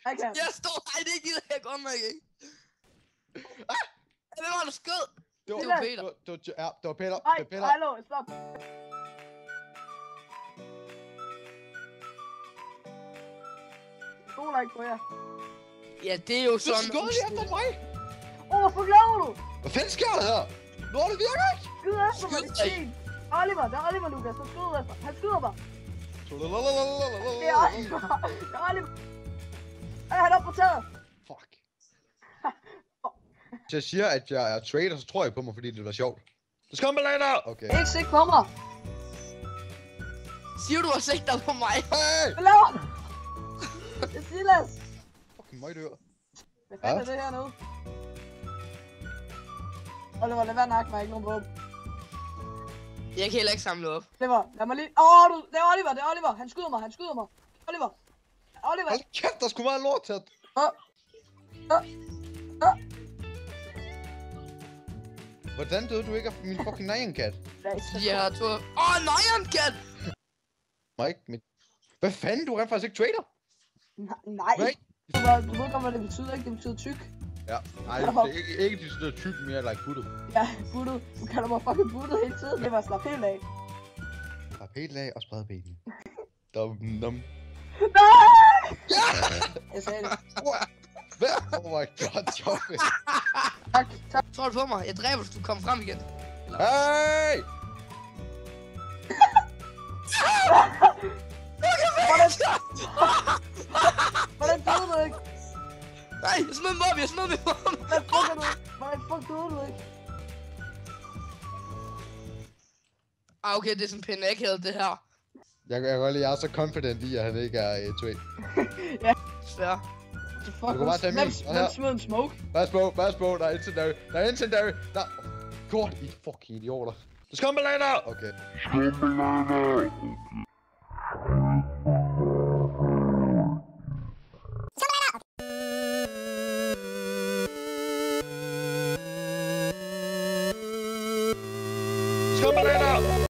Jeg kan. Jeg står her, det gider jeg godt nok ikke. Hvem var der skød? Det var Peter. Det var Peter. Nej, Det var Peter. hallo, stop. Jeg stoler ikke på jer. Ja, det er jo Du sådan... skød lige efter mig. Hvorfor laver du? Hvad fanden sker der her? Lortet virker ikke. Skyd efter mig, det er fint. Oliver, det er Oliver, Lukas. Han skyder efter. Han skyder mig. Det er Oliver. Det er Oliver. Han er oppe på taget. Fuck. Hvis jeg siger, at jeg er trader, så tror jeg på mig, fordi det var sjovt. Du skal komme med okay. Ikke sigt på mig. Siger du har sigter på mig? Hey! Hvad laver du? Det er Silas. Fucking mig dør. Hvad fanden er det her nu? Oliver, lad være nakke mig, ikke nogen våben. Jeg kan heller ikke samle op. Oliver, lad mig lige... det er Oliver, det er Oliver. Han skyder mig, Oliver. Oliver. Hold kæft, der er sgu meget lort til at... Hvordan døde du ikke af min fucking Nyan-kat? Ja, du... Nyan-kat! Mike, mit... Hvad fanden, du er rent faktisk ikke trader? Nej. Du ved godt, hvad det betyder, ikke? Det betyder tyk. Ja, nej, det er ikke det betyder tyk mere, like buttet. Ja, buttet. Du kalder mig fucking buttet hele tiden. Det var slap helt af. Slap helt af og spred benene. Dum. Nej! Jeg sagde det. Hvad? Oh my god, Joffe. Tak. Tror du på mig? Jeg dræber, hvis du kommer frem igen. Hey! Hvordan døde du ikke? Nej, jeg smed mig op, Hvordan fuck døde du ikke? Okay, det er sådan en pinnacle, det her. Jeg kan godt lide, jeg er så confident i, at han ikke er trade. Ja. Svær. Du kan bare tage min. Hvem smed en smoke? Pas på, der er incendiary. God, I fucking idioter. Du skal komme med lander! Okay. Skub med lander!